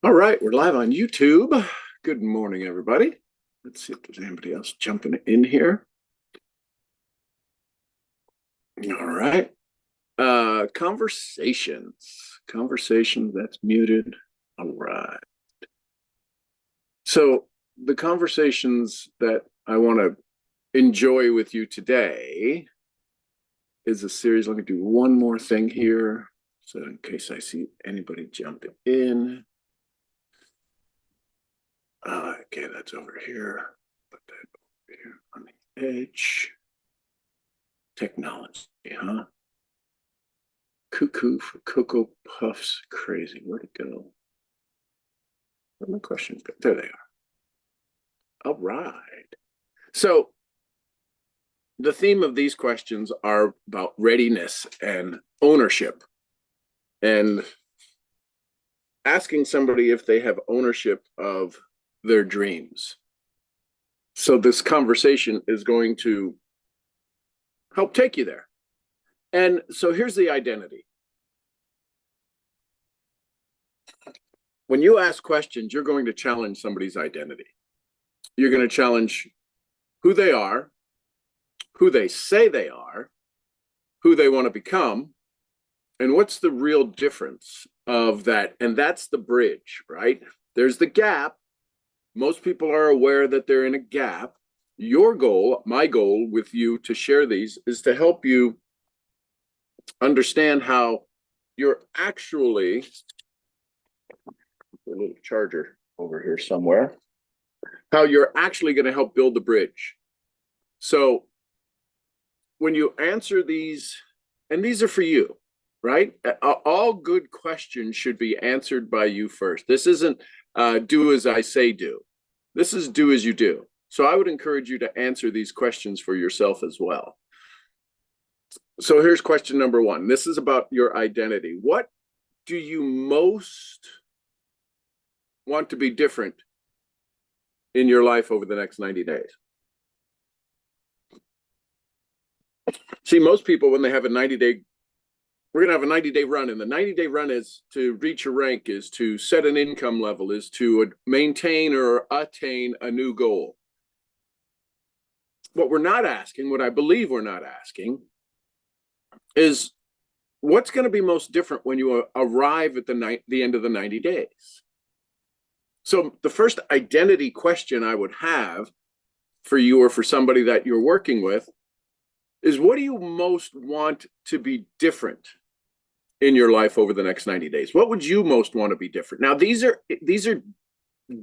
All right, we're live on YouTube. Good morning, everybody. Let's see if there's anybody else jumping in here. All right. Conversations, that's muted. All right. So the conversations that I want to enjoy with you today is a series. Let me do one more thing here. So in case I see anybody jumping in. Okay, that's over here. Put that over here on the edge. Technology, huh? Cuckoo for Cocoa Puffs. Crazy. Where'd it go? Where'd my questions go? There they are. All right. So the theme of these questions are about readiness and ownership, and asking somebody if they have ownership of their dreams. So this conversation is going to help take you there. And so here's the identity. When you ask questions, you're going to challenge somebody's identity. You're going to challenge who they are, who they say they are, who they want to become, and what's the real difference of that. And that's the bridge, right? There's the gap. Most people are aware that they're in a gap. Your goal, my goal with you to share these, is to help you understand how you're actually, a little charger over here somewhere, how you're actually going to help build the bridge. So when you answer these, and these are for you, right? All good questions should be answered by you first. This isn't do as I say do. This is do as you do. So I would encourage you to answer these questions for yourself as well. So here's question number one. This is about your identity. What do you most want to be different in your life over the next 90 days? See, most people, when they have a 90-day, we're going to have a 90-day run, and the 90-day run is to reach a rank, is to set an income level, is to maintain or attain a new goal. What we're not asking, what I believe we're not asking, is what's going to be most different when you arrive at the end of the 90 days. So the first identity question I would have for you or for somebody that you're working with is, what do you most want to be different in your life over the next 90 days? What would you most want to be different? Now, these are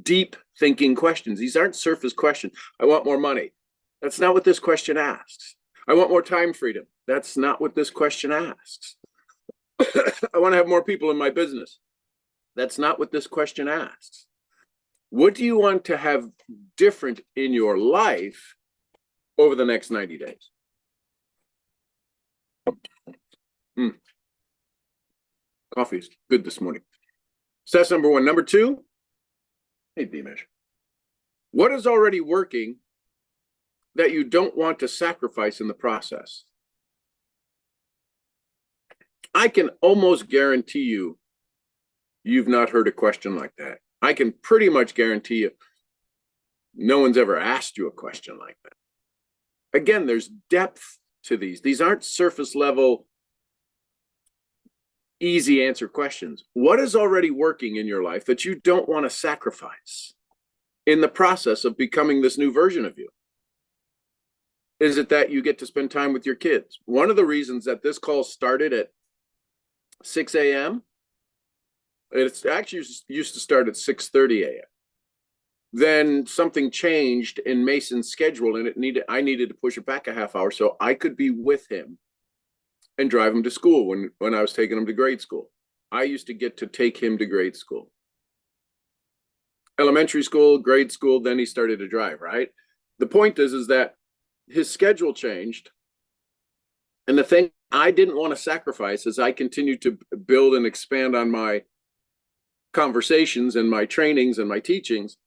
deep thinking questions. These aren't surface questions. I want more money. That's not what this question asks. I want more time freedom. That's not what this question asks. I want to have more people in my business. That's not what this question asks. What do you want to have different in your life over the next 90 days? Coffee is good this morning. So that's number one. Number two, hey, Dimesh, what is already working that you don't want to sacrifice in the process? I can almost guarantee you've not heard a question like that. I can pretty much guarantee you no one's ever asked you a question like that. Again, there's depth to these. These aren't surface level, easy answer questions. What is already working in your life that you don't want to sacrifice in the process of becoming this new version of you? Is it that you get to spend time with your kids? One of the reasons that this call started at 6 a.m., it's actually used to start at 6:30 a.m. Then something changed in Mason's schedule, and I needed to push it back a half hour so I could be with him and drive him to school when I was taking him to grade school. I used to get to take him to grade school. Elementary school, grade school, then he started to drive, right? The point is that his schedule changed. And the thing I didn't want to sacrifice as I continued to build and expand on my conversations and my trainings and my teachings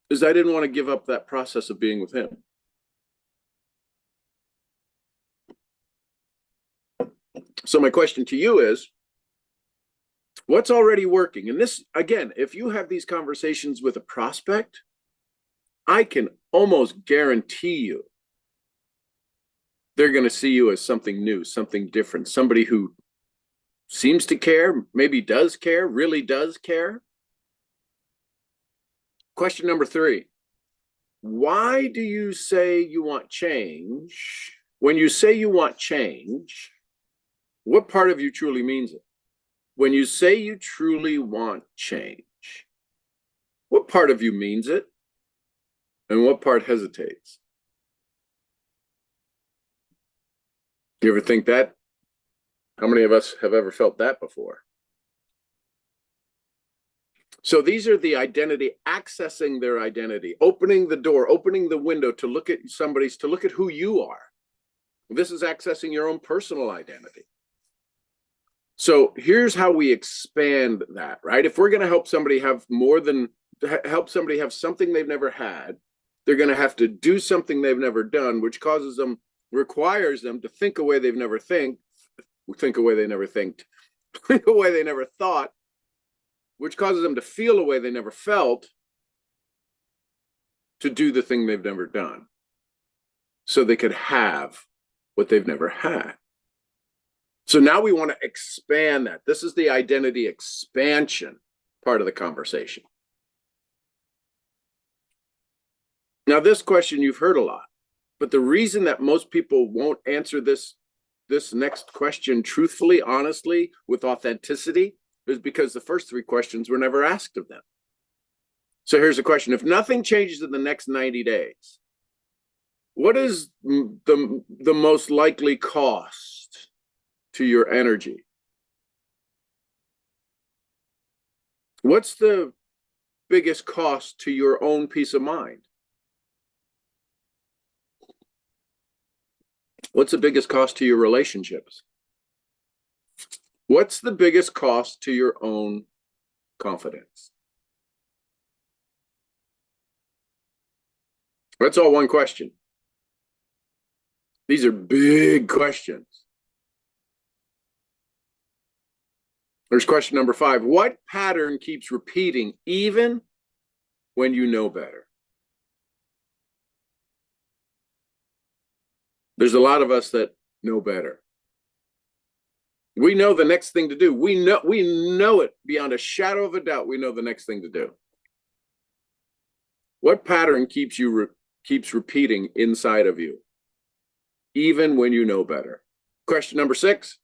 is I didn't want to give up that process of being with him. So my question to you is, What's already working? And this, again, if you have these conversations with a prospect, I can almost guarantee you they're going to see you as something new, something different, somebody who seems to care, maybe does care, really does care. Question number 3. Why do you say you want change? When you say you want change, what part of you truly means it? When you say you truly want change, what part of you means it? And what part hesitates? You ever think that? How many of us have ever felt that before? So these are the identity, accessing their identity, opening the door, opening the window to look at somebody's, to look at who you are. This is accessing your own personal identity. So here's how we expand that, right? If we're going to help somebody have more than, help somebody have something they've never had, they're going to have to do something they've never done, which causes them, requires them to think a way they've never think a way they never think a way they never thought, which causes them to feel a way they never felt, to do the thing they've never done, so they could have what they've never had. So now we want to expand that. This is the identity expansion part of the conversation. Now, this question you've heard a lot, but the reason that most people won't answer this next question truthfully, honestly, with authenticity, is because the first 3 questions were never asked of them. So here's the question. If nothing changes in the next 90 days, what is the most likely cost to your energy? What's the biggest cost to your own peace of mind? What's the biggest cost to your relationships? What's the biggest cost to your own confidence? That's all one question. These are big questions. There's question number 5. What pattern keeps repeating even when you know better? There's a lot of us that know better. We know the next thing to do. We know it beyond a shadow of a doubt. We know the next thing to do. What pattern keeps repeating inside of you, even when you know better? Question number 6.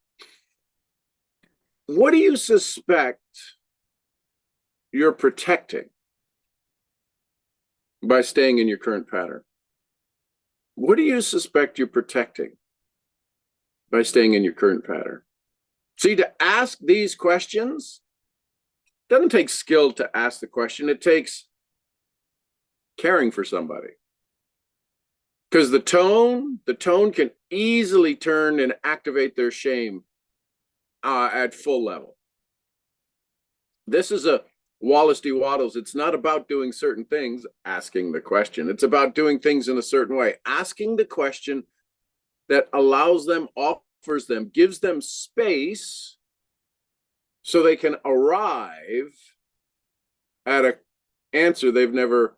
What do you suspect you're protecting by staying in your current pattern? What do you suspect you're protecting by staying in your current pattern? See, to ask these questions doesn't take skill to ask the question. It takes caring for somebody. Because the tone can easily turn and activate their shame at full level. This is a Wallace D. Wattles. It's not about doing certain things, asking the question. It's about doing things in a certain way. Asking the question that allows them, offers them, gives them space so they can arrive at an answer they've never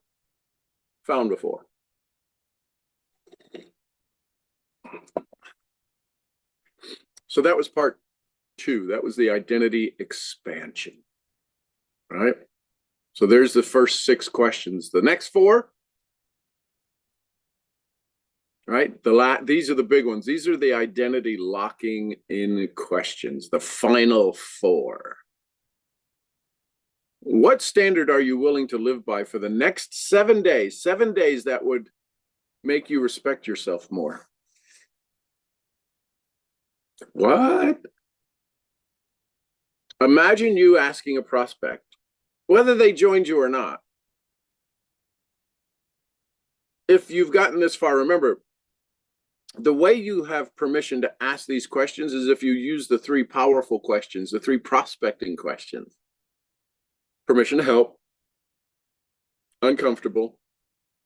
found before. So that was part 2. That was the identity expansion. Right? So there's the first 6 questions. The next 4, right? These are the big ones. These are the identity locking in questions, the final 4. What standard are you willing to live by for the next 7 days? 7 days that would make you respect yourself more. What? Imagine you asking a prospect, whether they joined you or not. If you've gotten this far, remember, the way you have permission to ask these questions is if you use the 3 powerful questions, the 3 prospecting questions. Permission to help, uncomfortable,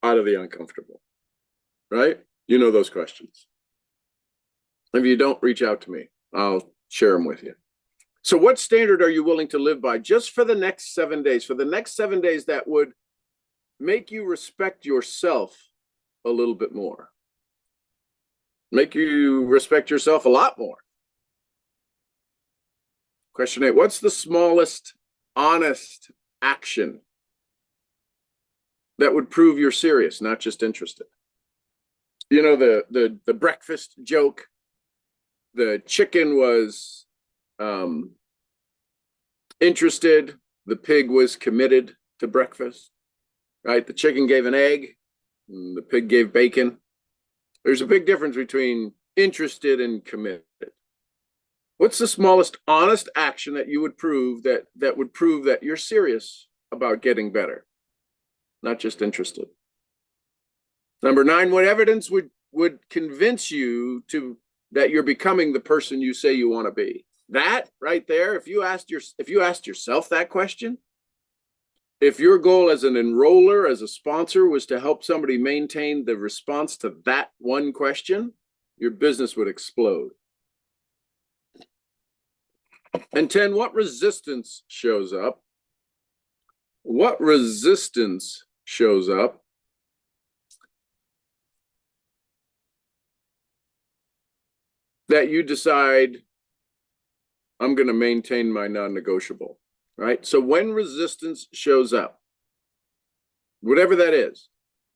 out of the uncomfortable, right? You know those questions. If you don't, reach out to me. I'll share them with you. So what standard are you willing to live by just for the next 7 days? For the next 7 days, that would make you respect yourself a little bit more. Make you respect yourself a lot more. Question 8, what's the smallest honest action that would prove you're serious, not just interested? You know, the breakfast joke. The chicken was interested, the pig was committed to breakfast, right? The chicken gave an egg, and the pig gave bacon. There's a big difference between interested and committed. What's the smallest honest action that you would prove that would prove that you're serious about getting better, not just interested? Number 9, what evidence would convince you that you're becoming the person you say you want to be? That right there, if you asked yourself that question, if your goal as an enroller, as a sponsor, was to help somebody maintain the response to that one question, your business would explode. And 10, what resistance shows up? What resistance shows up that you decide, I'm going to maintain my non-negotiable, right? So when resistance shows up, whatever that is,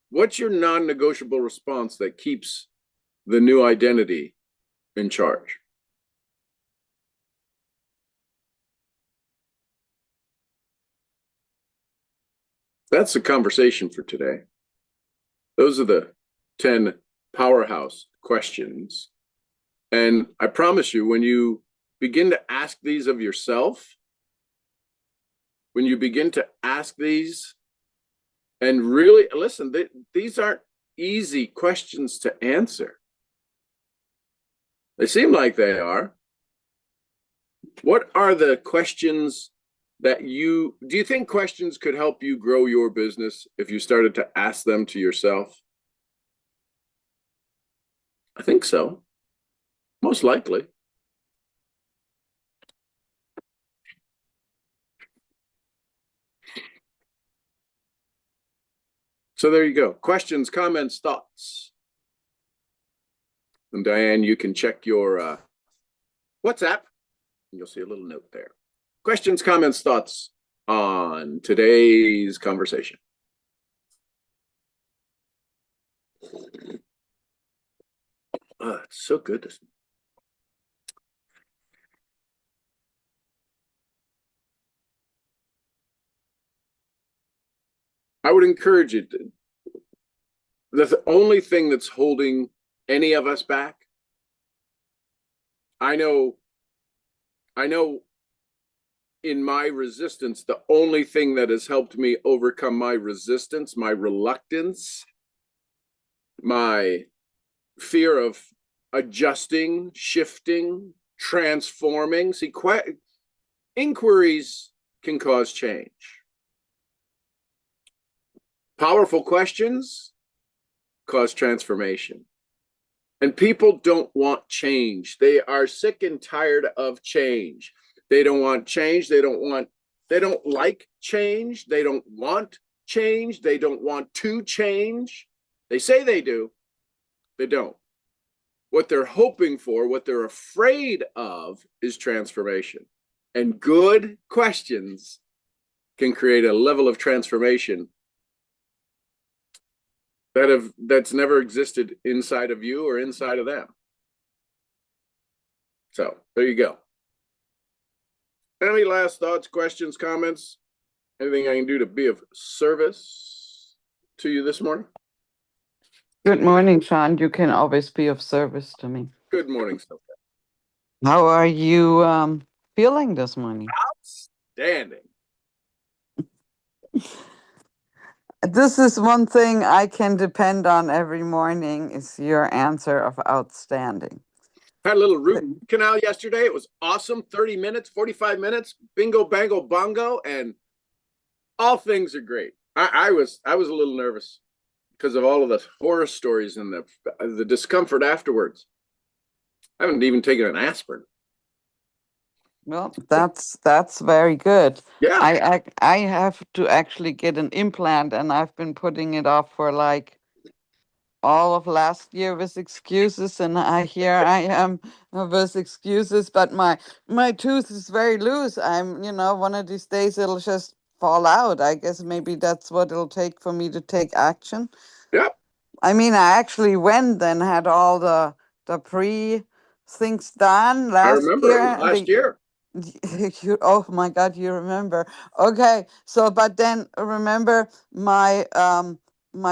what's your non-negotiable response that keeps the new identity in charge? That's the conversation for today. Those are the 10 powerhouse questions. And I promise you, when you begin to ask these of yourself, when you begin to ask these and really listen, these aren't easy questions to answer. They seem like they are. What are the questions that do you think questions could help you grow your business if you started to ask them to yourself? I think so. Most likely. So there you go. Questions, comments, thoughts. And Diane, you can check your WhatsApp. You'll see a little note there. Questions, comments, thoughts on today's conversation. It's so good. I would encourage you to, the only thing that's holding any of us back, I know in my resistance, the only thing that has helped me overcome my resistance, my reluctance, my fear of adjusting, shifting, transforming. See, inquiries can cause change. Powerful questions cause transformation. And people don't want change. They are sick and tired of change. They don't want change. They don't like change. They don't want change. They don't want to change. They say they do. They don't. What they're hoping for, what they're afraid of, is transformation. And good questions can create a level of transformation that's never existed inside of you or inside of them. So there you go. Any last thoughts, questions, comments? Anything I can do to be of service to you this morning? Good morning, Sean. You can always be of service to me. Good morning, Sophia. How are you feeling this morning? Outstanding. This is one thing I can depend on every morning is your answer of outstanding. Had a little root canal yesterday. It was awesome. 30 minutes, 45 minutes, bingo, bango, bongo, and all things are great. I was a little nervous because of all of the horror stories and the discomfort afterwards. I haven't even taken an aspirin. Well, that's very good. Yeah. I have to actually get an implant, and I've been putting it off for like all of last year with excuses, and I am with excuses, but my tooth is very loose. One of these days it'll just fall out. I guess maybe that's what it'll take for me to take action. Yep. I mean, I actually went and had all the pre things done I last remember it was year. last year. Oh my God, you remember? Okay, so but then remember my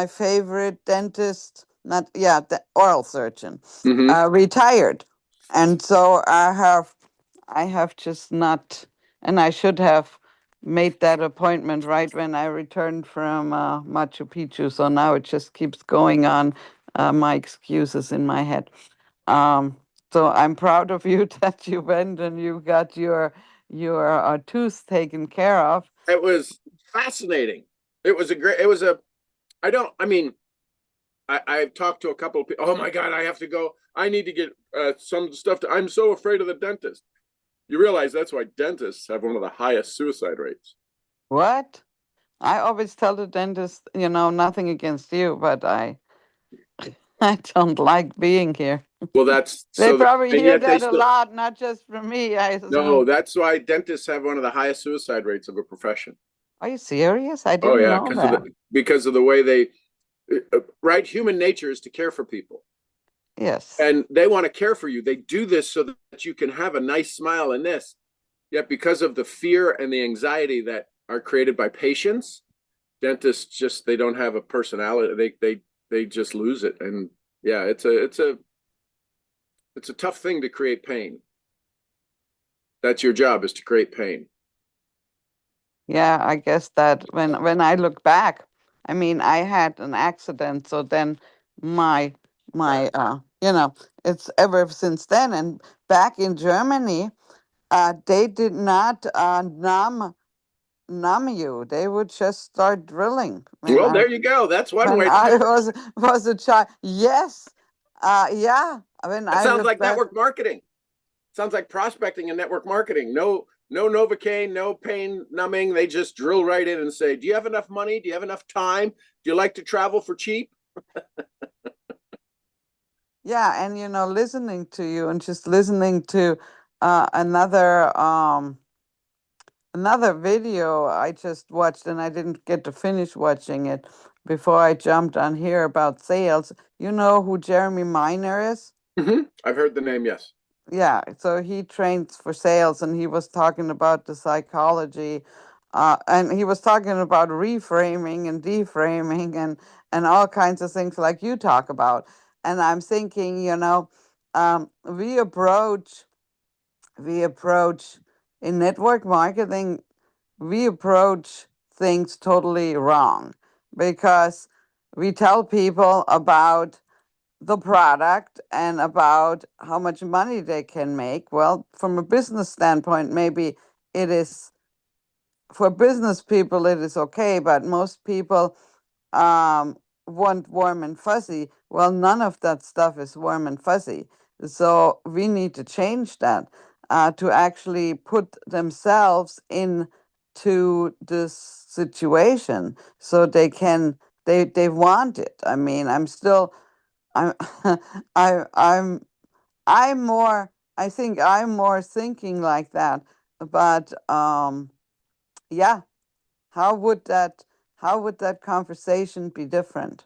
favorite dentist, not yeah, the oral surgeon, Hmm. retired, and so I have just not, and I should have made that appointment right when I returned from Machu Picchu. So now it just keeps going on, my excuses in my head. Um, so I'm proud of you that you went and you got your tooth taken care of. It was fascinating. It was a, I mean, I've talked to a couple of people. Oh my God, I have to go. I need to get some stuff. I'm so afraid of the dentist. You realize that's why dentists have one of the highest suicide rates. What? I always tell the dentist, nothing against you, but I don't like being here. Well, that's They so, probably and hear yet they that a still, lot, not just from me, I no, assume. that's why dentists have one of the highest suicide rates of a profession. Are you serious? I Oh didn't yeah, know that. because of the way they, right? Human nature is to care for people, Yes. and they want to care for you. They do this so that you can have a nice smile and this. Yet because of the fear and the anxiety that are created by patients, dentists just they don't have a personality. They just lose it. And yeah, it's a tough thing to create pain. That's your job, is to create pain. Yeah, I guess that when I look back, I mean, I had an accident, so then my my it's ever since then. And back in Germany, they did not numb you. They would just start drilling Well, there you go. That's one when way to I do it. was a child. Yes, yeah. When That I sounds look like back, network marketing. Sounds like prospecting and network marketing. No Novocaine, no pain numbing. They just drill right in and say, "Do you have enough money? Do you have enough time? Do you like to travel for cheap?" yeah, and listening to you and just listening to another video I just watched, and I didn't get to finish watching it before I jumped on here about sales. You know who Jeremy Miner is? Mm-hmm. I've heard the name. Yes. Yeah, so he trains for sales, and he was talking about the psychology, and he was talking about reframing and deframing and all kinds of things like you talk about. And I'm thinking, we approach in network marketing, we approach things totally wrong because we tell people about the product and about how much money they can make. Well, from a business standpoint, maybe it is for business people, it is okay, but most people want warm and fuzzy. Well, none of that stuff is warm and fuzzy. So we need to change that to actually put themselves into this situation so they want it. I mean, I'm I I'm more I think I'm more thinking like that. But yeah, how would that how would that conversation be different?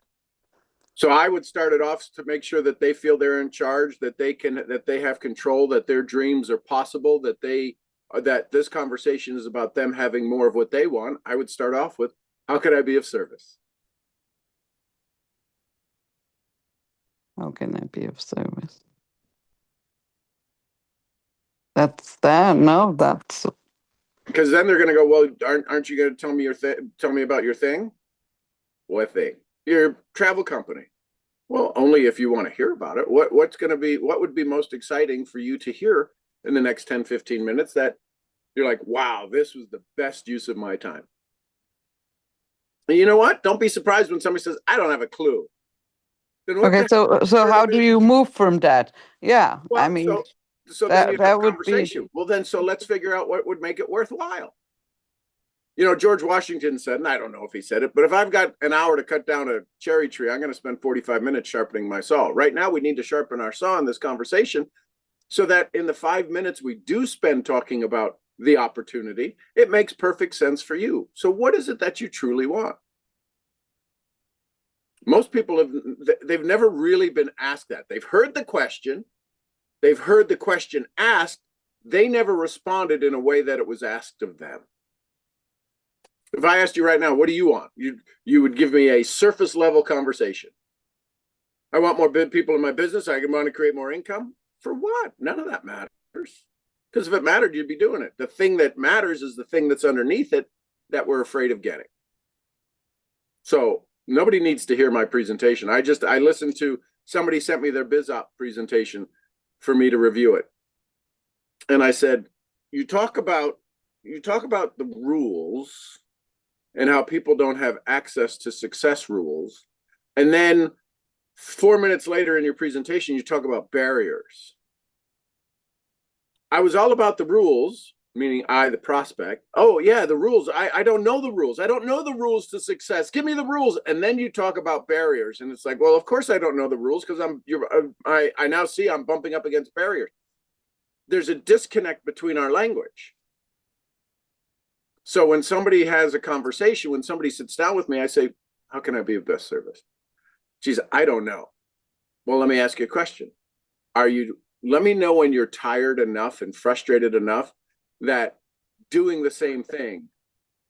So I would start it off to make sure that they feel they're in charge, that they have control, that their dreams are possible, that this conversation is about them having more of what they want. I would start off with, how could I be of service? How can I be of service? That's that. No, that's Because then they're going to go, well, aren't you going to tell me tell me about your thing? What thing? Your travel company. Well, only if you want to hear about it. What would be most exciting for you to hear in the next 10, 15 minutes that you're like, wow, this was the best use of my time. And you know what? Don't be surprised when somebody says, I don't have a clue. Then what okay. the So how do heck? you move from that? Yeah, I Well, mean, So then you have that a would be conversation. Well, then, so let's figure out what would make it worthwhile. You know, George Washington said, and I don't know if he said it, but if I've got an hour to cut down a cherry tree, I'm going to spend 45 minutes sharpening my saw. Right now, we need to sharpen our saw in this conversation so that in the 5 minutes we do spend talking about the opportunity, it makes perfect sense for you. So what is it that you truly want? Most people they've never really been asked that. They've heard the question asked, they never responded in a way that it was asked of them. If I asked you right now, what do you want? You would give me a surface level conversation. I want more people in my business. I want to create more income. For what? None of that matters. Because if it mattered, you'd be doing it. The thing that matters is the thing that's underneath it that we're afraid of getting. So nobody needs to hear my presentation. I listened to, somebody sent me their BizOp presentation for me to review it. And I said, you talk about the rules and how people don't have access to success rules. And then 4 minutes later in your presentation, you talk about barriers. I was all about the rules, meaning I, the prospect. Oh yeah, the rules. I don't know the rules. I don't know the rules to success. Give me the rules. And then you talk about barriers. And it's like, well, of course I don't know the rules because I now see I'm bumping up against barriers. There's a disconnect between our language. So when somebody has a conversation, when somebody sits down with me, I say, how can I be of best service? She says, I don't know. Well, let me ask you a question. Let me know when you're tired enough and frustrated enough that doing the same thing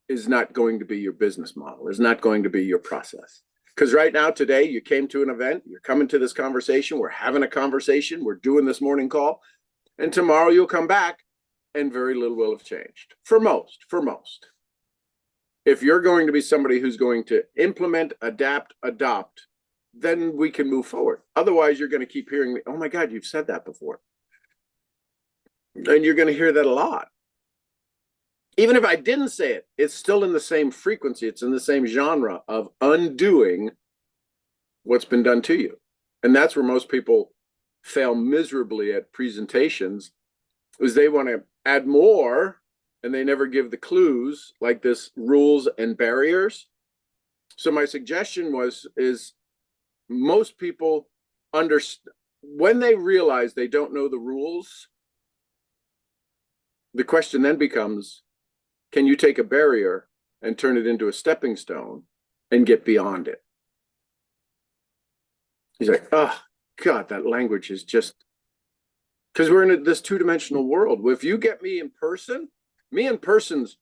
is not going to be your business model, is not going to be your process. Because right now, today, you came to an event, you're coming to this conversation, we're having a conversation, we're doing this morning call, and tomorrow you'll come back and very little will have changed. For most. If you're going to be somebody who's going to implement, adapt, adopt, then we can move forward. Otherwise, you're going to keep hearing me, oh my God, you've said that before. And you're going to hear that a lot. Even if I didn't say it, it's still in the same frequency. It's in the same genre of undoing what's been done to you. And that's where most people fail miserably at presentations, is they want to add more and they never give the clues like this, rules and barriers. So my suggestion is most people when they realize they don't know the rules, the question then becomes, can you take a barrier and turn it into a stepping stone and get beyond it? He's like, oh God, that language is just, because we're in this two-dimensional world. If you get me in person's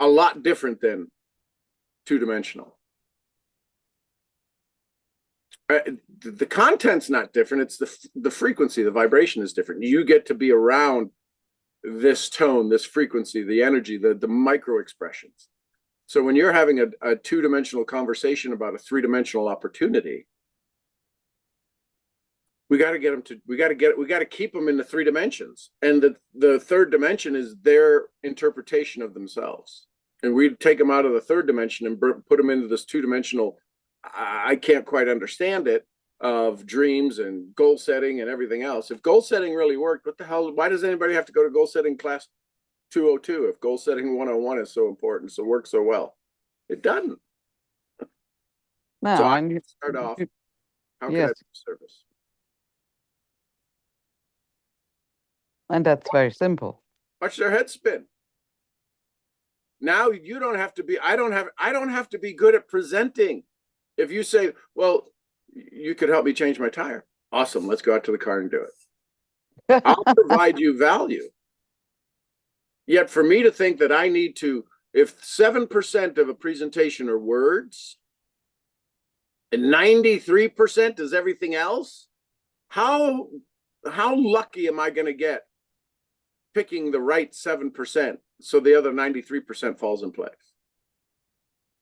a lot different than two-dimensional. The content's not different. It's the frequency, the vibration is different. You get to be around this tone, this frequency, the energy, the micro expressions. So when you're having a two-dimensional conversation about a three-dimensional opportunity, we got to keep them in the 3 dimensions. And the third dimension is their interpretation of themselves. And we take them out of the third dimension and put them into this two-dimensional, I can't quite understand it, of dreams and goal setting and everything else. If goal setting really worked, what the hell, why does anybody have to go to goal setting class 202 if goal setting 101 is so important, so works so well? It doesn't. no. So I start off, how can I be of service? And that's very simple. Watch their head spin. Now you don't have to be, I don't have to be good at presenting. If you say, well, you could help me change my tire. Awesome. Let's go out to the car and do it. I'll provide you value. Yet for me to think that I need to, if 7% of a presentation are words and 93% is everything else, how lucky am I going to get picking the right 7% so the other 93% falls in place?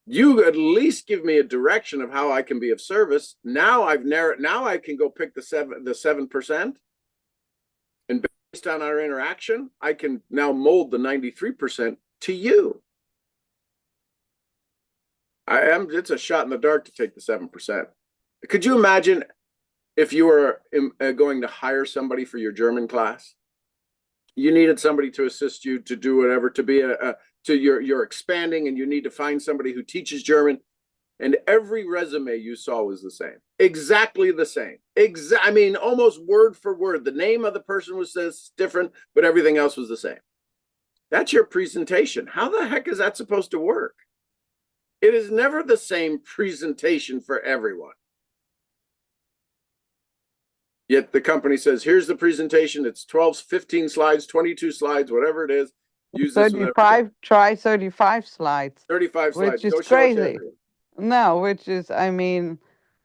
You at least give me a direction of how I can be of service. Now I've narrowed. Now I can go pick the 7%, and based on our interaction, I can now mold the 93% to you. It's a shot in the dark to take the 7%. Could you imagine if you were going to hire somebody for your German class, you needed somebody to assist you to do whatever, to be you're expanding, and you need to find somebody who teaches German. And every resume you saw was the same, exactly the same. I mean, almost word for word. The name of the person was different, but everything else was the same. That's your presentation. How the heck is that supposed to work? It is never the same presentation for everyone. Yet the company says, here's the presentation. It's 12, 15 slides, 22 slides, whatever it is. Use this 35, try 35 slides. 35 slides. Which is Go show it to crazy. everyone. No, which is, I mean,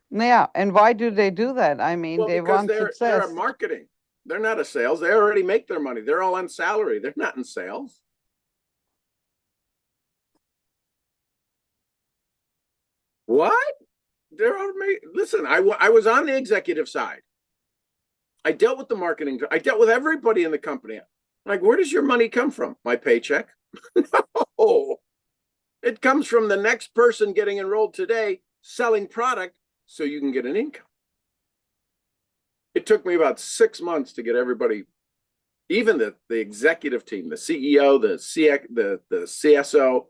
yeah. And why do they do that? I mean, Well, they because want they're success. a marketing. They're not a sales. They already make their money. They're all on salary. They're not in sales. What? They're already, listen, I was on the executive side. I dealt with the marketing. I dealt with everybody in the company. Like, where does your money come from? My paycheck? No. It comes from the next person getting enrolled today, selling product so you can get an income. It took me about 6 months to get everybody, even the executive team, the CEO, the CSO,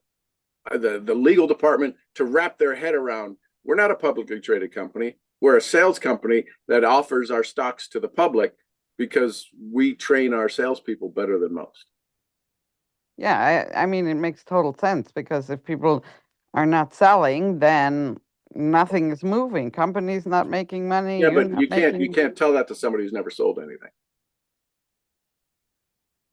the legal department, to wrap their head around, we're not a publicly traded company. We're a sales company that offers our stocks to the public because we train our salespeople better than most. Yeah, I mean, it makes total sense, because if people are not selling, then nothing is moving. Company's not making money. Yeah, you're but not you can't tell that to somebody who's never sold anything.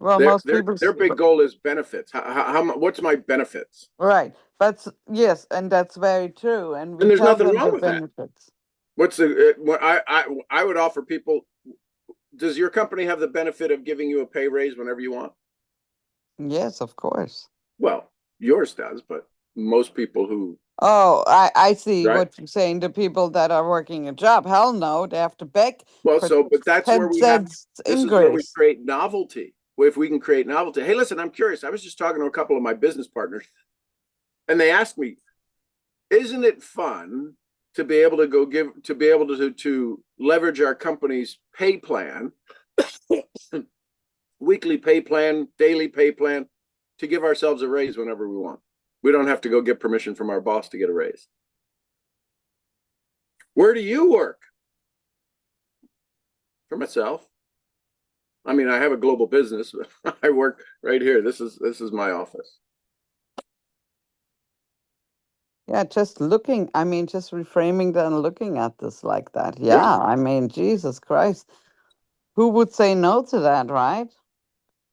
Well, most people. Their big goal is benefits. What's my benefits? Right. But yes, and that's very true. And we And there's tell nothing them wrong the with that. benefits. What's the what I would offer people? Does your company have the benefit of giving you a pay raise whenever you want? Yes, of course. Well, yours does, but most people who, Oh, I see right? what you're saying. The people that are working a job, hell no, they have to beg Well, for but that's where 10 we have, cents this is where we increase. create novelty. If we can create novelty. Hey, listen, I'm curious. I was just talking to a couple of my business partners, and they asked me, isn't it fun to be able to leverage our company's pay plan, weekly pay plan, daily pay plan, to give ourselves a raise whenever we want? We don't have to go get permission from our boss to get a raise. Where do you work? For myself. I mean, I have a global business, but I work right here. This is my office. Yeah, just looking, I mean, just reframing that and looking at this like that. Yeah, I mean, Jesus Christ. Who would say no to that, right?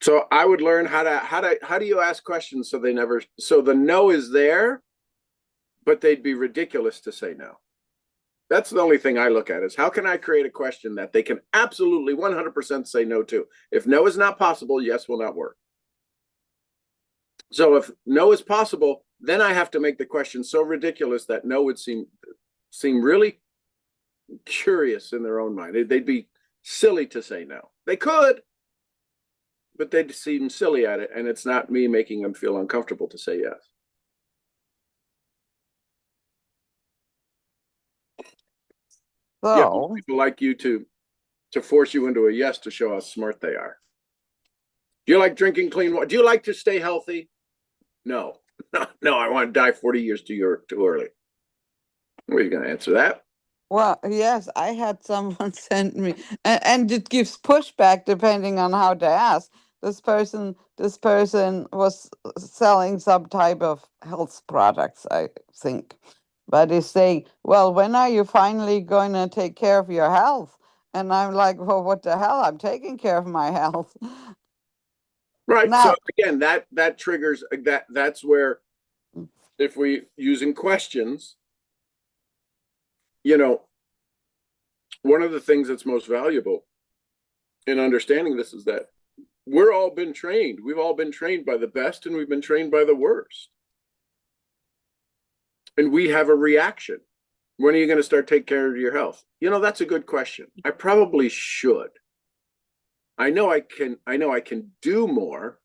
So I would learn how do you ask questions so the no is there, but they'd be ridiculous to say no. That's the only thing I look at, is how can I create a question that they can absolutely 100% say no to? If no is not possible, yes will not work. So if no is possible, then I have to make the question so ridiculous that no would seem really curious in their own mind. They'd be silly to say no. They could, but they'd seem silly at it, and it's not me making them feel uncomfortable to say yes. So, yeah, people like you to force you into a yes to show how smart they are. Do you like drinking clean water? Do you like to stay healthy? No. No, I want to die 40 years too early. Are you going to answer that? well, yes, I had someone send me, and it gives pushback depending on how to ask. This person was selling some type of health products, I think. But he's saying, well, when are you finally going to take care of your health? And I'm like, well, what the hell? I'm taking care of my health. Right. Now, So again, that triggers that's where, if we using questions, one of the things that's most valuable in understanding this is that we've all been trained by the best, and we've been trained by the worst. And we have a reaction. When are you going to start taking care of your health? That's a good question. I probably should. I know I can do more.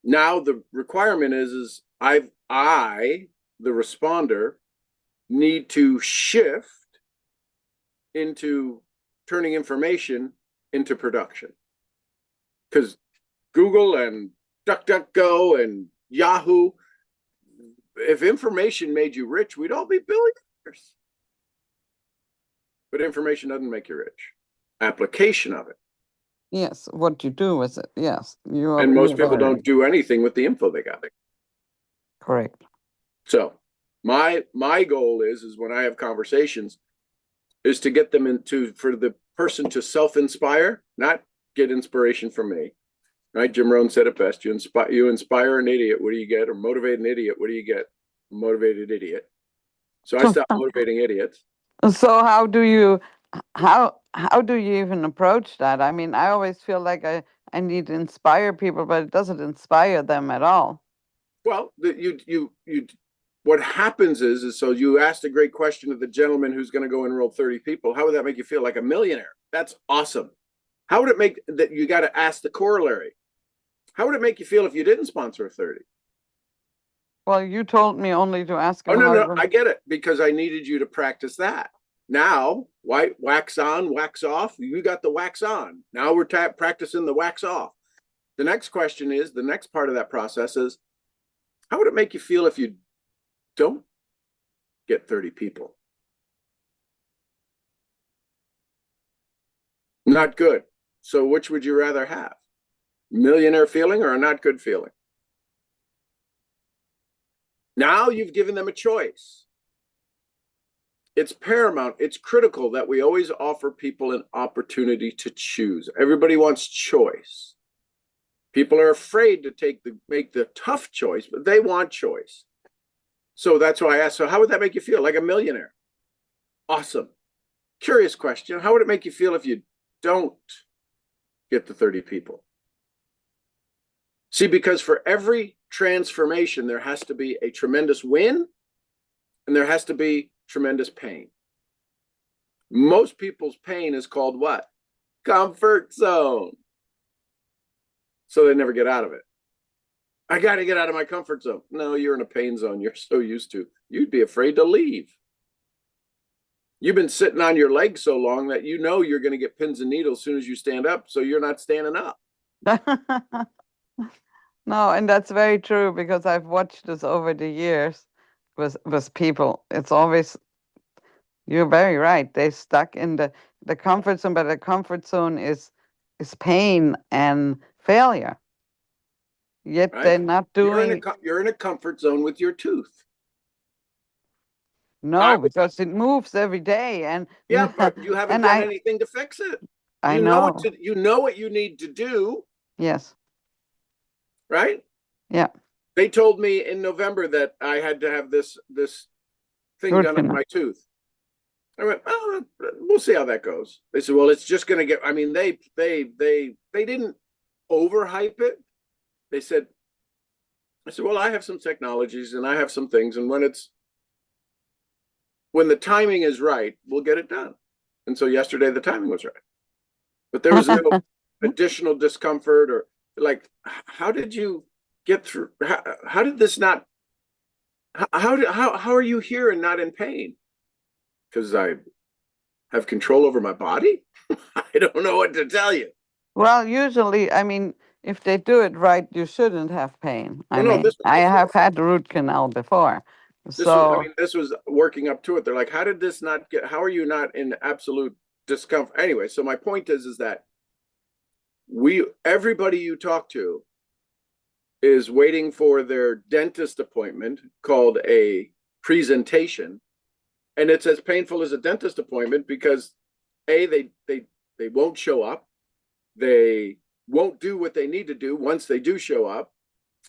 Now the requirement is I, the responder, need to shift into turning information into production. Because Google and DuckDuckGo and Yahoo, if information made you rich, we'd all be billionaires. But information doesn't make you rich. Application of it. Yes, what you do with it. Yes, And most people don't do anything with the info they got. Correct. So my goal is when I have conversations, is to get them into, for the person to self-inspire, not get inspiration from me. Right? Jim Rohn said it best. You inspire an idiot, what do you get? Or motivate an idiot, what do you get? A motivated idiot. So I stopped motivating idiots. So how do you even approach that? I mean, I always feel like I need to inspire people, but it doesn't inspire them at all. Well, what happens is so you asked a great question of the gentleman who's going to go enroll 30 people. How would that make you feel? Like a millionaire? That's awesome. How would it make that? You got to ask the corollary. How would it make you feel if you didn't sponsor a 30? Well, you told me only to ask. Oh, no, I get it, because I needed you to practice that. Now, wax on, wax off. You got the wax on. Now we're practicing the wax off. The next question is, the next part of that process is, how would it make you feel if you don't get 30 people? Not good. So which would you rather have? Millionaire feeling or a not good feeling? Now you've given them a choice. It's paramount. It's critical that we always offer people an opportunity to choose. Everybody wants choice. People are afraid to make the tough choice, but they want choice. So that's why I asked, so how would that make you feel? Like a millionaire? Awesome. Curious question. How would it make you feel if you don't get the 30 people? See, because for every transformation, there has to be a tremendous win and there has to be tremendous pain. Most people's pain is called what? Comfort zone. So they never get out of it. I got to get out of my comfort zone. No, you're in a pain zone you're so used to. You'd be afraid to leave. You've been sitting on your legs so long that you know you're going to get pins and needles as soon as you stand up, so you're not standing up. No, and that's very true, because I've watched this over the years with people. It's always, you're very right. They stuck in the comfort zone, but the comfort zone is pain and failure. Yet Right? they're not doing. You're in a comfort zone with your tooth. No, because it moves every day, and yeah, but you haven't done anything to fix it. I know. You know what you need to do. Yes. Right? Yeah. They told me in November that I had to have this thing done on my tooth. I went, oh, we'll see how that goes. They said, well, it's just going to get, I mean, they didn't overhype it. They said, I said, well, I have some technologies and I have some things. And when the timing is right, we'll get it done. And so yesterday the timing was right. But there was no additional discomfort, or like, how did you get through? How did this not, how are you here and not in pain? Because I have control over my body? I don't know what to tell you. Well, usually, I mean, if they do it right, you shouldn't have pain. I have had root canal before. This was working up to it. They're like, how did this not get, how are you not in absolute discomfort? Anyway, so my point is that everybody you talk to is waiting for their dentist appointment called a presentation. And it's as painful as a dentist appointment because they won't show up. They won't do what they need to do once they do show up.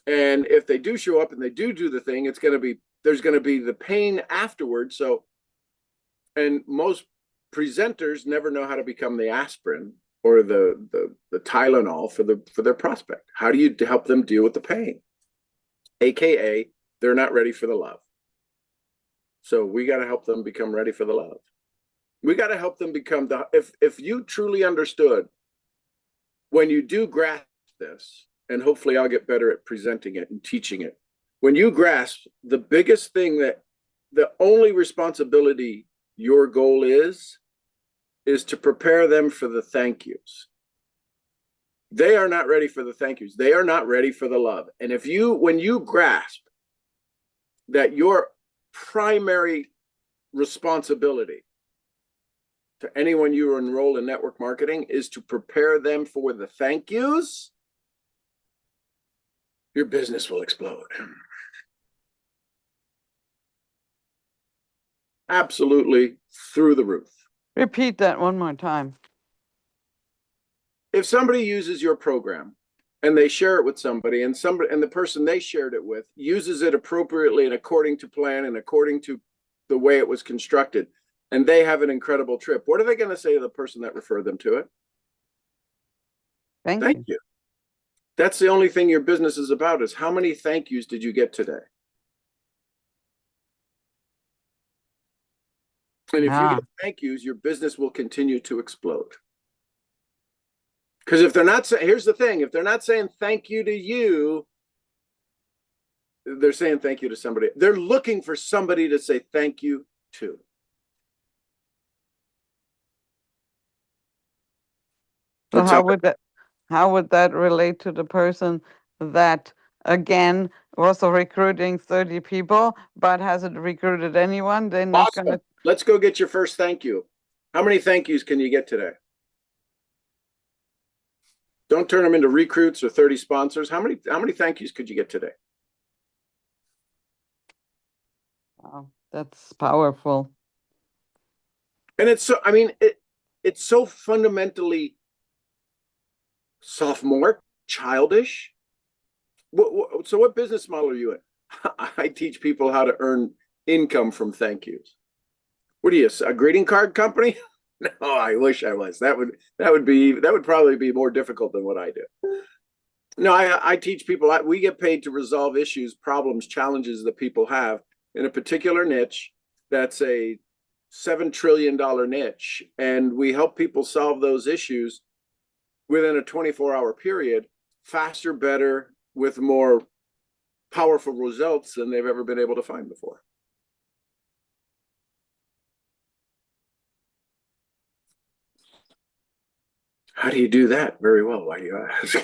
And if they do show up and they do the thing, there's going to be the pain afterwards. So, and most presenters never know how to become the aspirin or the Tylenol for their prospect. How do you help them deal with the pain? AKA, they're not ready for the love. So we got to help them become ready for the love. We got to help them become if you truly understood, when you do grasp this, and hopefully I'll get better at presenting it and teaching it. When you grasp the biggest thing, that the only responsibility your goal is is to prepare them for the thank yous. They are not ready for the thank yous. They are not ready for the love. And when you grasp that your primary responsibility to anyone you enroll in network marketing is to prepare them for the thank yous, your business will explode. Absolutely through the roof. Repeat that one more time. If somebody uses your program and they share it with somebody, and the person they shared it with uses it appropriately and according to plan and according to the way it was constructed, and they have an incredible trip, what are they going to say to the person that referred them to it? Thank you. That's the only thing your business is about, is how many thank yous did you get today? And if you get thank yous, your business will continue to explode. Because if they're not saying, here's the thing, if they're not saying thank you to you, they're saying thank you to somebody. They're looking for somebody to say thank you to. So how would that relate to the person that again was recruiting 30 people but hasn't recruited anyone? They're not Awesome. gonna. Let's go get your first thank you. How many thank yous can you get today? Don't turn them into recruits or 30 sponsors. How many thank yous could you get today? Wow, that's powerful. And it's so fundamentally sophomore, childish. So what business model are you in? I teach people how to earn income from thank yous. What are you, a greeting card company? No, I wish I was. That would probably be more difficult than what I do. No, I teach people. We get paid to resolve issues, problems, challenges that people have in a particular niche. That's a $7 trillion niche, and we help people solve those issues within a 24-hour period, faster, better, with more powerful results than they've ever been able to find before. How do you do that? Very well. Why do you ask?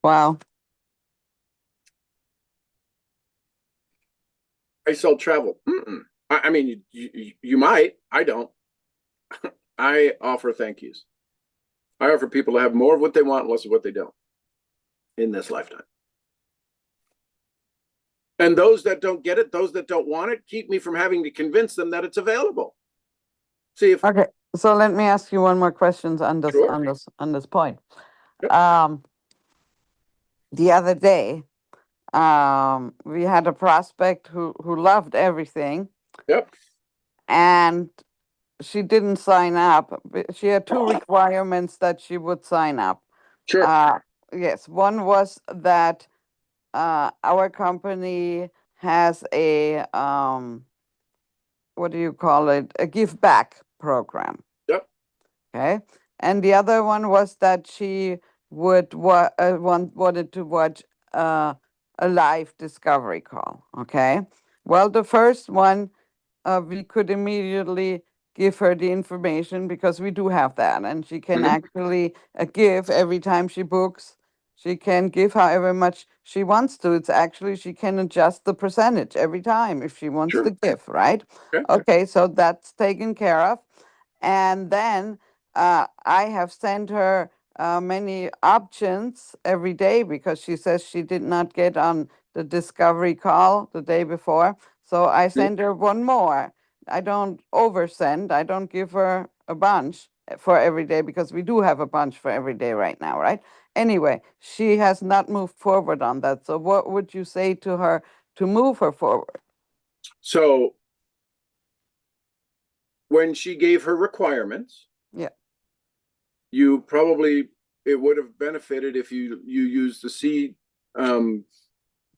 Wow. I sell travel. I mean, you might. I don't. I offer thank yous. I offer people to have more of what they want, less of what they don't in this lifetime. And those that don't get it, those that don't want it, keep me from having to convince them that it's available. See if Okay, so let me ask you one more question on this Sure. on this point. Yep. The other day, we had a prospect who loved everything, Yep. and she didn't sign up. She had two requirements that she would sign up. Sure. Yes, one was that our company has a what do you call it? A give back program. Yep. Okay. And the other one was that she would wanted to watch a live discovery call. Okay. Well, the first one, we could immediately give her the information because we do have that, and she can actually give every time she books. She can give however much she wants to. It's actually, she can adjust the percentage every time if she wants Sure. to give, right? Okay. Okay, so that's taken care of. And then I have sent her many options every day because she says she did not get on the discovery call the day before. So I send her one more. I don't oversend. I don't give her a bunch for every day because we do have a bunch for every day right now, right? Anyway, she has not moved forward on that. So what would you say to her to move her forward? So when she gave her requirements, Yeah. you probably, it would have benefited if you used the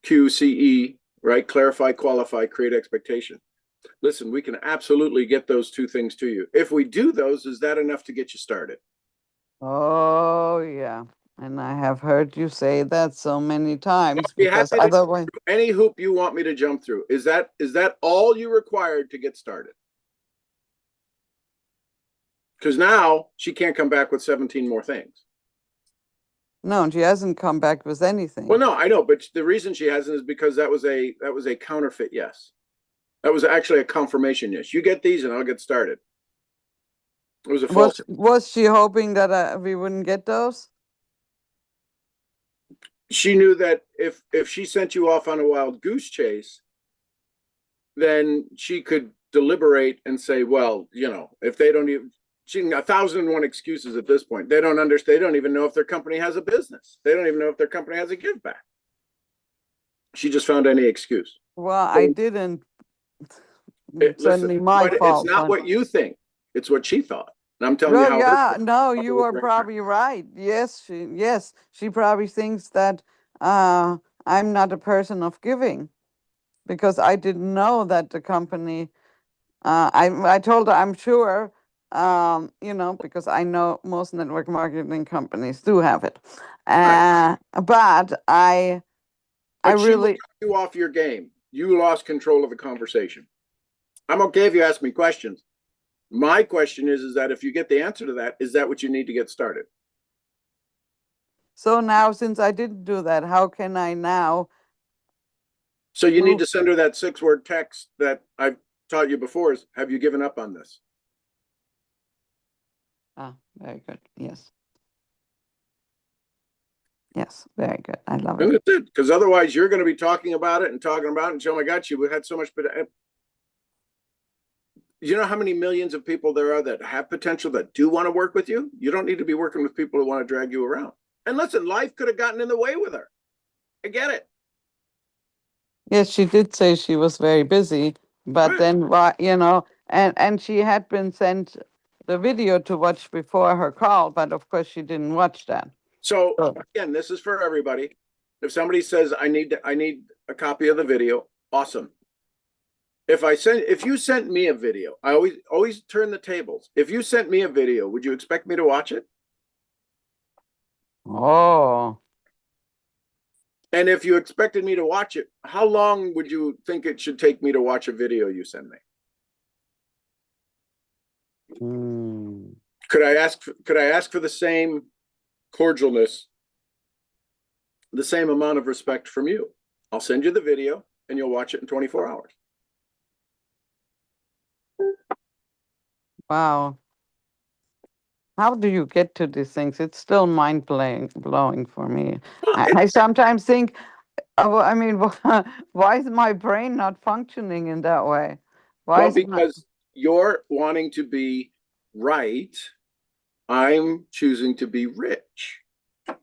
QCE, right? Clarify, qualify, create expectation. Listen, we can absolutely get those two things to you. If we do those, is that enough to get you started? Oh, yeah. And I have have heard you say that so many times Be because happy to otherwise, any hoop you want me to jump through. Is that all you required to get started? Because now she can't come back with 17 more things. no, she hasn't come back with anything. Well, no, I know, but the reason she hasn't is because that was a counterfeit yes. That was actually a confirmation yes. You get these and I'll get started. It was a false. Was she hoping that we wouldn't get those? She knew that if she sent you off on a wild goose chase, then she could deliberate and say, well, if they don't even, she 1,001 excuses at this point. They don't understand. They don't even know if their company has a business. They don't even know if their company has a give back. She just found any excuse. Well, I didn't. Certainly my fault. It's not what you think. It's what she thought. And I'm telling you Well, how. yeah, no, you are probably right. Yes, she probably thinks that I'm not a person of giving because I didn't know that the company. I told her I'm sure, because I know most network marketing companies do have it, but I But she really. took you off your game. You lost control of the conversation. I'm okay if you ask me questions. My question is that if you get the answer to that, is that what you need to get started? So now, since I didn't do that, how can I now? So you need to send her that 6-word text that I've taught you before is, have you given up on this? Ah, very good. Yes. Yes, very good. I love And it. that's it. Because otherwise you're going to be talking about it and oh my God, we had so much, but you know how many millions of people there are that have potential that do want to work with you? You don't need to be working with people who want to drag you around. And listen, life could have gotten in the way with her. I get it. Yes, she did say she was very busy, but Right. then and she had been sent the video to watch before her call, but of course she didn't watch that. So again, this is for everybody. If somebody says I need a copy of the video, awesome. If you sent me a video, I always turn the tables. If you sent me a video, would you expect me to watch it? Oh, And if you expected me to watch it, how long would you think it should take me to watch a video you send me? Could I ask for the same cordialness, the same amount of respect from you? I'll send you the video and you'll watch it in 24 hours. wow. How do you get to these things? It's still blowing for me. I sometimes think, I mean, why is my brain not functioning in that way? Why is it not? Because you're wanting to be right, I'm choosing to be rich. I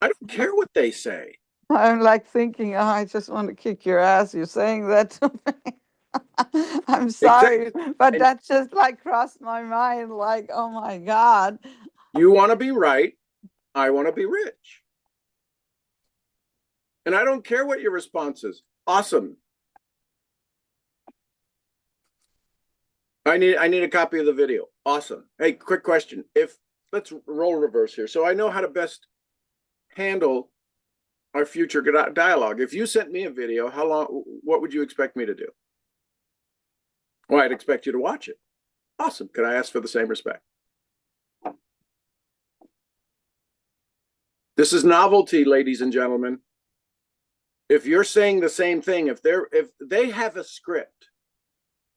don't care what they say. I'm like thinking, oh, I just want to kick your ass. You're saying that to me. I'm sorry, but And that just like crossed my mind. Like, oh my God. you want to be right, I want to be rich. And I don't care what your response is. Awesome. I need a copy of the video. Awesome. Hey, quick question. Let's role reverse here. So I know how to best handle our future dialogue. If you sent me a video, what would you expect me to do? Well, I'd expect you to watch it. Awesome. Could I ask for the same respect? This is novelty, ladies and gentlemen. If you're saying the same thing, if they have a script,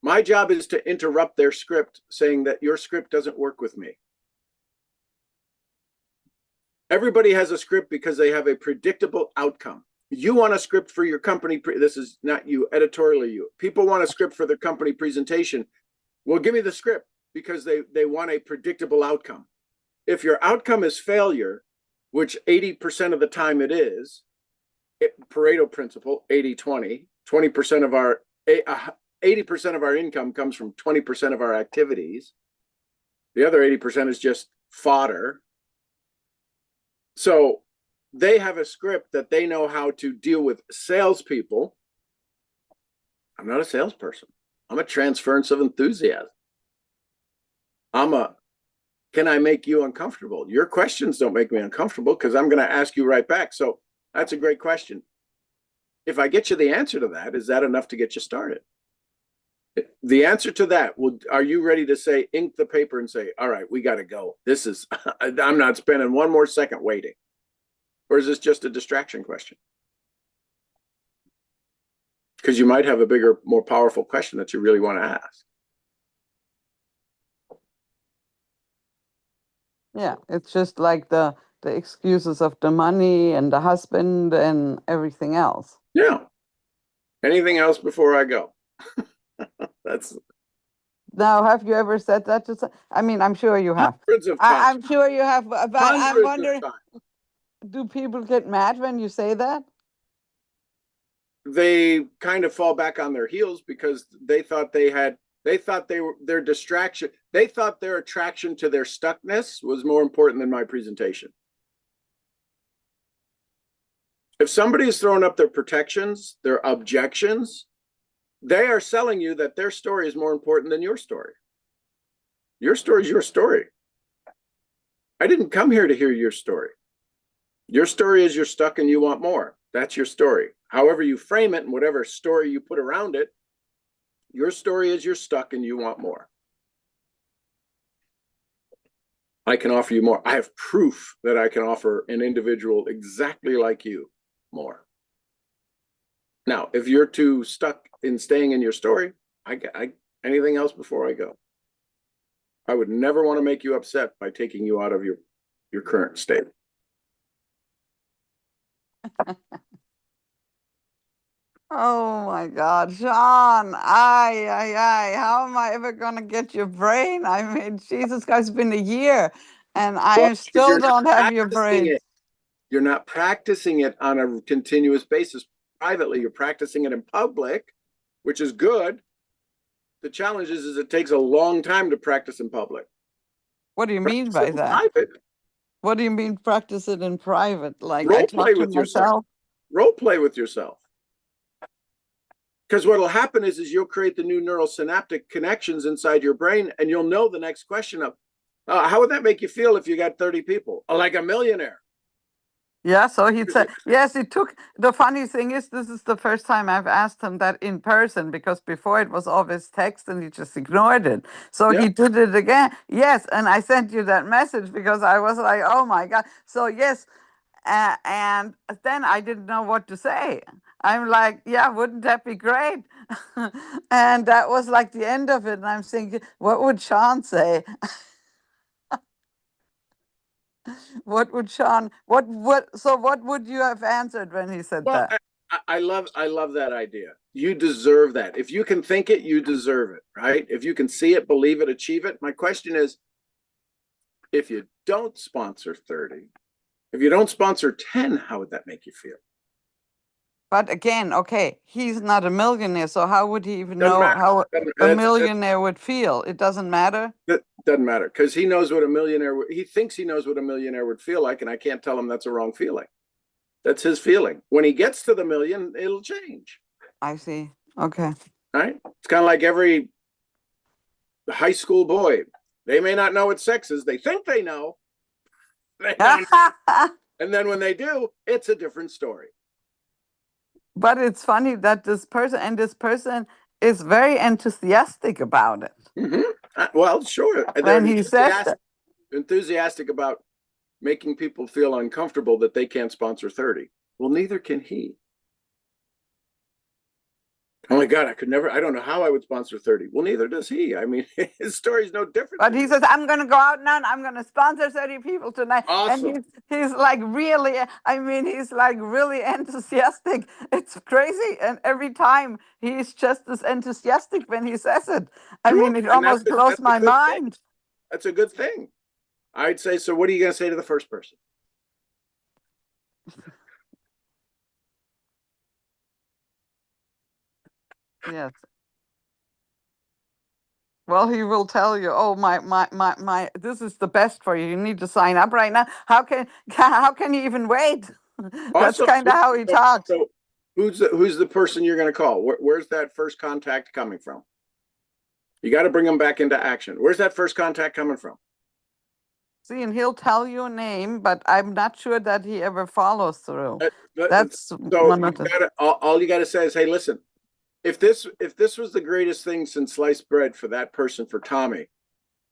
my job is to interrupt their script saying that your script doesn't work with me. Everybody has a script because they have a predictable outcome. You want a script for your company. This is not you, editorially you. People want a script for their company presentation. Well, give me the script because they want a predictable outcome. If your outcome is failure, which 80% of the time it is, Pareto principle, 80-20, 20% of our 80% of our income comes from 20% of our activities. The other 80% is just fodder. So they have a script that they know how to deal with salespeople. I'm not a salesperson. I'm a transference of enthusiasm. I'm a can I make you uncomfortable? Your questions don't make me uncomfortable because I'm going to ask you right back. So that's a great question. If I get you the answer to that, is that enough to get you started? The answer to that are you ready to say, ink the paper and say, all right, we got to go. This is, I'm not spending one more second waiting. Or is this just a distraction question? Because you might have a bigger, more powerful question that you really want to ask. Yeah, it's just like the excuses of the money and the husband and everything else. Yeah. Anything else before I go? That's Now, have you ever said that to I mean, I'm sure you have. hundreds of times. I'm sure you have, but I'm Hundreds of wondering, times. do people get mad when you say that? They kind of fall back on their heels because they thought they were their distraction. They thought their attraction to their stuckness was more important than my presentation. If somebody is throwing up their protections, their objections, they are selling you that their story is more important than your story. Your story is your story. I didn't come here to hear your story. Your story is you're stuck and you want more. That's your story. However you frame it and whatever story you put around it, your story is you're stuck and you want more. I can offer you more. I have proof that I can offer an individual exactly like you more. Now, if you're too stuck in staying in your story, anything else before I go? I would never want to make you upset by taking you out of your current state. Oh my God, Sean, how am I ever gonna get your brain? I mean, Jesus Christ, it's been a year and I still don't have your brain. You're not practicing it on a continuous basis privately. You're practicing it in public, which is good. The challenge is it takes a long time to practice in public. What do you mean by that? Private. What do you mean practice it in private? Like Role I talk play to with yourself. myself? Role play with yourself. Because what will happen is you'll create the new neural synaptic connections inside your brain, and you'll know the next question of, how would that make you feel if you got 30 people? Like a millionaire. Yeah, so he said, yes, it took, the funny thing is, this is the first time I've asked him that in person, because before it was always text and he just ignored it. So he did it again. Yes, and I sent you that message because I was like, oh my God. So yes, and then I didn't know what to say. I'm like, yeah, wouldn't that be great? And that was like the end of it. And I'm thinking, what would Sean say? What would Sean, so what would you have answered when he said that? I love that idea. You deserve that. If you can think it, you deserve it, right? If you can see it, believe it, achieve it. My question is, if you don't sponsor 30, if you don't sponsor 10, how would that make you feel? But again, okay, he's not a millionaire, so how would he even know how a millionaire would feel? It doesn't matter? That doesn't matter, because he knows what a millionaire, he thinks he knows what a millionaire would feel like, and I can't tell him that's a wrong feeling. That's his feeling. When he gets to the million, it'll change. I see. Okay. Right? It's kind of like every high school boy. They may not know what sex is. They think they know. They don't. And then when they do, it's a different story. But it's funny that this person is very enthusiastic about it. Mm-hmm. Well, sure. When he says that. Enthusiastic about making people feel uncomfortable that they can't sponsor 30. Well, neither can he. Oh my God, I don't know how I would sponsor 30. Well, neither does he. I mean, his story's no different. But he says, I'm going to go out now and I'm going to sponsor 30 people tonight. Awesome. And he's like really, I mean, he's like really enthusiastic. It's crazy. And every time he's just as enthusiastic when he says it. I mean, it almost blows my mind. That's a good thing. I'd say, so what are you going to say to the first person? Yes. Well, he will tell you, oh, my, this is the best for you. You need to sign up right now. How can you even wait? That's kind of how he talks. So who's the person you're going to call? Where's that first contact coming from? You got to bring them back into action. Where's that first contact coming from? See, and he'll tell you a name, but I'm not sure that he ever follows through. But- That's So one you of the. gotta, all you gotta say is, hey, listen, if this was the greatest thing since sliced bread for that person, for Tommy,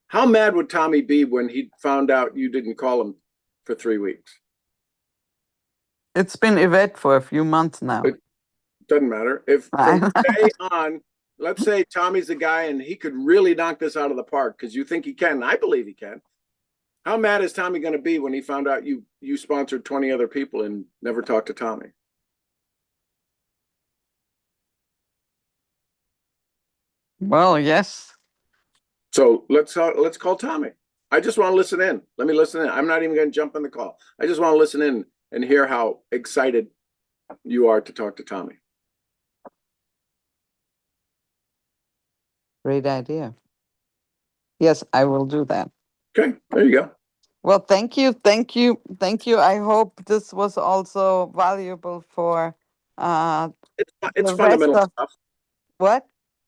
how mad would Tommy be when he found out you didn't call him for 3 weeks? It's been Yvette for a few months now. It doesn't matter. If from today on, let's say Tommy's the guy and he could really knock this out of the park because you think he can. I believe he can. How mad is Tommy going to be when he found out you sponsored 20 other people and never talked to Tommy? Well, yes. So let's call Tommy. I just want to listen in. Let me listen in. I'm not even going to jump in the call. I just want to listen in and hear how excited you are to talk to Tommy. Great idea. Yes, I will do that. Okay, there you go. Well, thank you, thank you, thank you. I hope this was also valuable for It's the rest fundamental of stuff. what?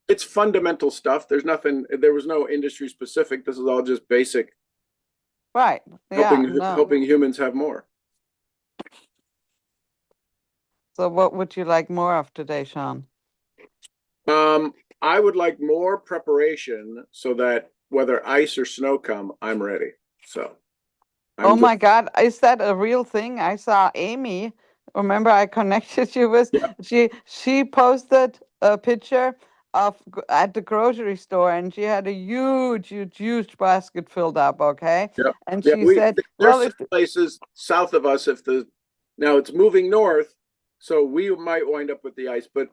It's fundamental stuff. There's nothing. There was no industry specific. This is all just basic. Right. Yeah. Helping humans have more. So, what would you like more of today, Sean? I would like more preparation so that whether ice or snow come, I'm ready. So. Oh my God, is that a real thing? I saw Amy. Remember, I connected you with. Yeah. She posted a picture of at the grocery store, and she had a huge basket filled up. Okay, Yeah. and Yeah. she said, There's "Well, some places south of us. Now it's moving north, so we might wind up with the ice, but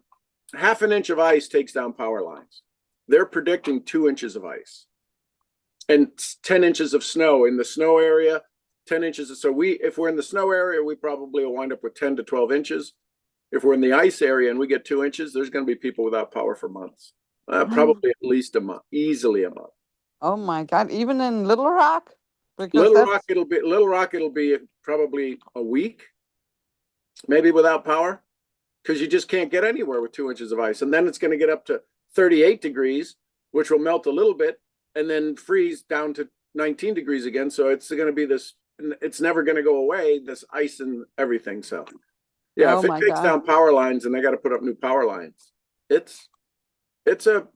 half an inch of ice takes down power lines. They're predicting 2 inches of ice and 10 inches of snow in the snow area. 10 inches. So if we're in the snow area, we probably will wind up with 10 to 12 inches. If we're in the ice area and we get 2 inches, there's going to be people without power for months. Probably at least a month, easily a month. Oh my God, even in Little Rock? Because Little Rock, it'll be probably a week, maybe without power, because you just can't get anywhere with 2 inches of ice. And then it's going to get up to 38 degrees, which will melt a little bit and then freeze down to 19 degrees again. So it's going to be this, it's never going to go away, this ice and everything. So yeah, if it takes down power lines and they got to put up new power lines, it's a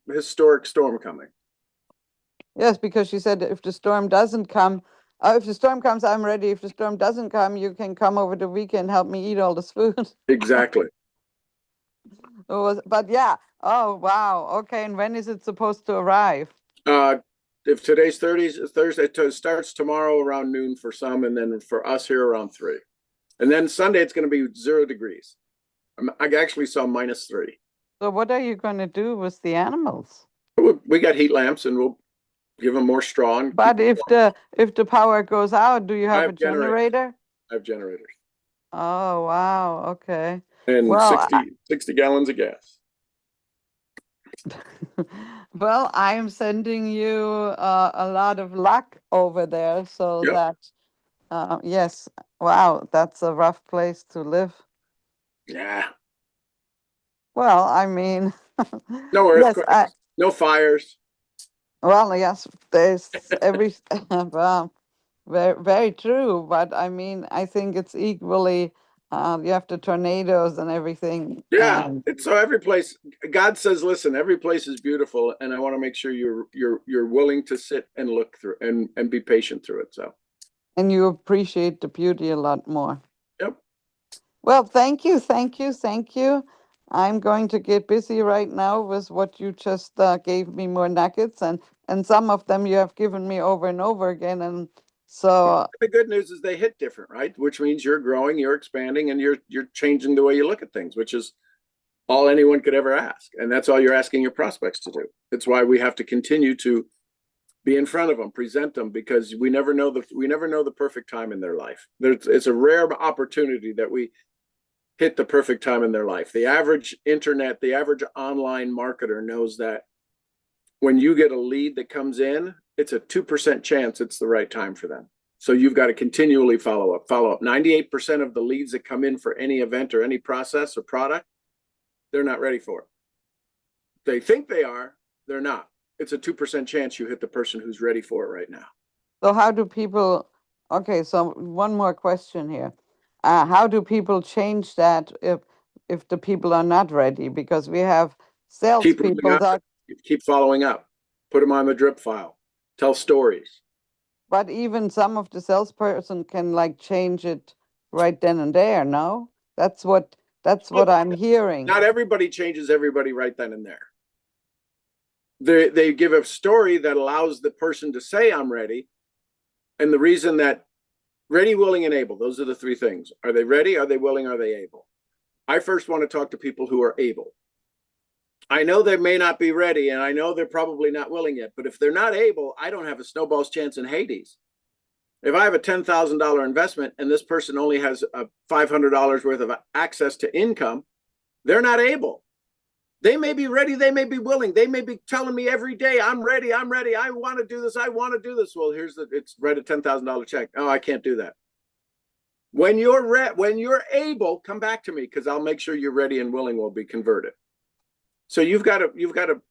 historic storm coming. Yes, because she said if the storm doesn't come, if the storm comes, I'm ready. If the storm doesn't come, you can come over the weekend, help me eat all this food. Exactly. But yeah. Oh wow. Okay. And when is it supposed to arrive? If today's Thursday, it starts tomorrow around noon for some, and then for us here around 3. And then Sunday it's going to be 0 degrees. I actually saw -3. So what are you going to do with the animals? We got heat lamps, and we'll give them more straw. And but if the power goes out, do you have a generator? I have generators. Oh wow. Okay. And well, 60 gallons of gas. Well, I'm sending you a lot of luck over there, so that yes. Wow, that's a rough place to live. Yeah. Well, I mean, no earthquakes, no fires. Well, yes, there's every well, very true. But I mean, I think it's equally. You have the tornadoes and everything. Yeah, so every place. God says, "Listen, every place is beautiful, and I want to make sure you're willing to sit and look through and be patient through it." So. And you appreciate the beauty a lot more. Yep. Well, thank you, thank you, thank you. I'm going to get busy right now with what you just gave me more nuggets, and some of them you have given me over and over again. And so the good news is they hit different, right? Which means you're growing, you're expanding, and you're changing the way you look at things, which is all anyone could ever ask. And that's all you're asking your prospects to do. It's why we have to continue to be in front of them, present them, because we never know the perfect time in their life. It's a rare opportunity that we hit the perfect time in their life. The average online marketer knows that when you get a lead that comes in, it's a 2% chance it's the right time for them. So you've got to continually follow up. 98% of the leads that come in for any event or any process or product, they're not ready for it. They think they are, they're not. It's a 2% chance you hit the person who's ready for it right now. So how do people, okay, so one more question here. How do people change that if the people are not ready? Because we have Keep reading salespeople up, that, keep following up, put them on the drip file, tell stories. but even some of the salesperson can like change it right then and there, no? That's what I'm hearing. Not everybody changes everybody right then and there. They give a story that allows the person to say, I'm ready. And the reason that ready, willing, and able, those are the three things. Are they ready? Are they willing? Are they able? I first want to talk to people who are able. I know they may not be ready, and I know they're probably not willing yet, but if they're not able, I don't have a snowball's chance in Hades. If I have a $10,000 investment and this person only has a $500 worth of access to income, they're not able. They may be ready, they may be willing, they may be telling me every day, I'm ready, I want to do this, I want to do this. Well, it's write a $10,000 check. Oh, I can't do that. When you're able, come back to me, because I'll make sure you're ready and willing will be converted. So you've got to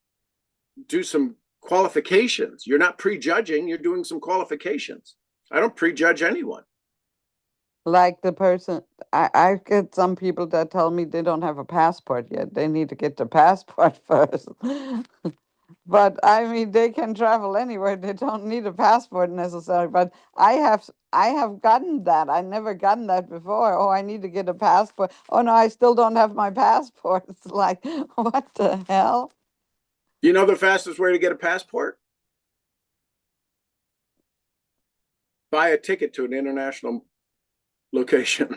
do some qualifications. You're not prejudging, you're doing some qualifications. I don't prejudge anyone. Like the person, I get some people that tell me they don't have a passport yet. They need to get the passport first. But I mean, they can travel anywhere. They don't need a passport necessarily. But I have gotten that. I never gotten that before. Oh, I need to get a passport. Oh no, I still don't have my passport. It's like, what the hell? You know the fastest way to get a passport? Buy a ticket to an international location.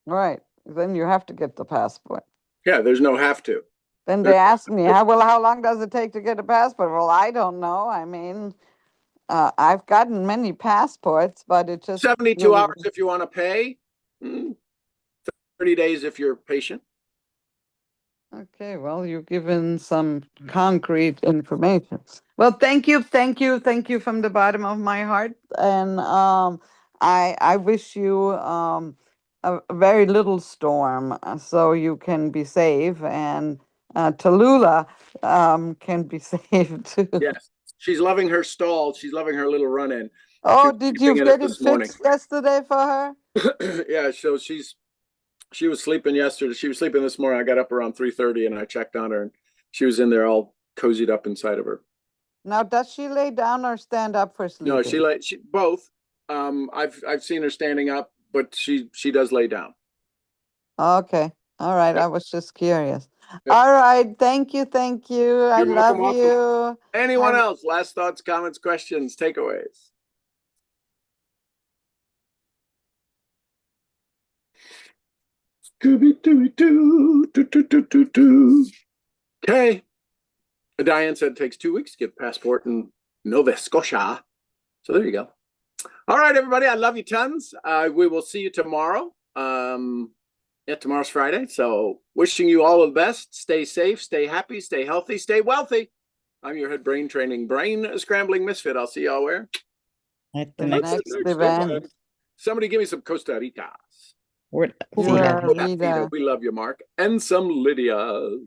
Right. Then you have to get the passport. Yeah, there's no have to. Then they ask me, how long does it take to get a passport? Well, I don't know. I mean, I've gotten many passports, but it just 72 really- hours if you want to pay, 30 days if you're patient. Okay, well, you've given some concrete information. Well, thank you from the bottom of my heart, and I wish you a very little storm, so you can be safe, and Tallulah can be safe too. Yes, she's loving her stall. She's loving her little run in. Oh, was did you sleeping in get it this morning. fixed yesterday for her? Yeah, so she was sleeping yesterday. She was sleeping this morning. I got up around 3:30 and I checked on her, and she was in there all cozied up inside of her. Now, does she lay down or stand up for sleeping? No, she both. I've seen her standing up, but she does lay down. Okay. All right. Yep. I was just curious. Yep. All right. Thank you. Thank you. I You're love welcome, you. Anyone else? Last thoughts, comments, questions, takeaways? Okay. Diane said it takes 2 weeks to get a passport in Nova Scotia. So there you go. All right, everybody. I love you tons. We will see you tomorrow. Yeah, tomorrow's Friday. So wishing you all the best. Stay safe, stay happy, stay healthy, stay wealthy. I'm your head brain training, brain scrambling misfit. I'll see y'all where? At the Next next, event. Somebody give me some Costa Ricas. we're Yeah, Theta. Rita. We love you, Mark. And some Lydias.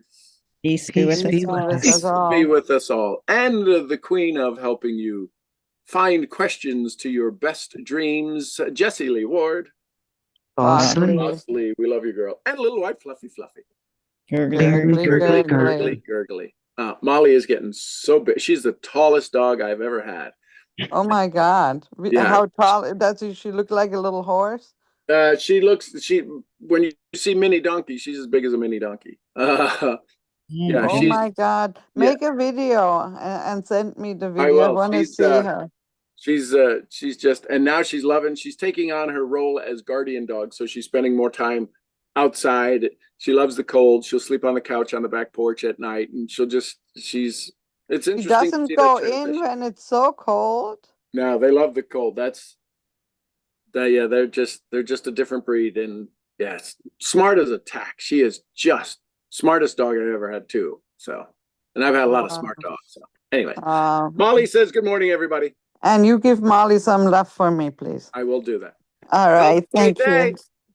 Peace be with Peace us. be with us all. Be with us all. And the queen of helping you find questions to your best dreams, Jessie Lee Ward. Awesome. Bosley, we love you, girl. And little white fluffy. Gurgly. Molly is getting so big. She's the tallest dog I've ever had. Oh my God. Yeah. How tall? Does she look like a little horse? When you see mini donkey, she's as big as a mini donkey. Yeah, Oh she's- my God. Make a video and send me the video. I will. want to She's, see her. she's just, and now she's taking on her role as guardian dog. So she's spending more time outside. She loves the cold. She'll sleep on the couch on the back porch at night, and it's She interesting. to doesn't see go that in transition. when it's so cold. No, they love the cold. They're just a different breed, and yes, smart as a tack. She is just smartest dog I've ever had too. So, and I've had a lot of smart dogs. So anyway, Molly says good morning, everybody. And you give Molly some love for me, please. I will do that. All right. Great Thank you. day.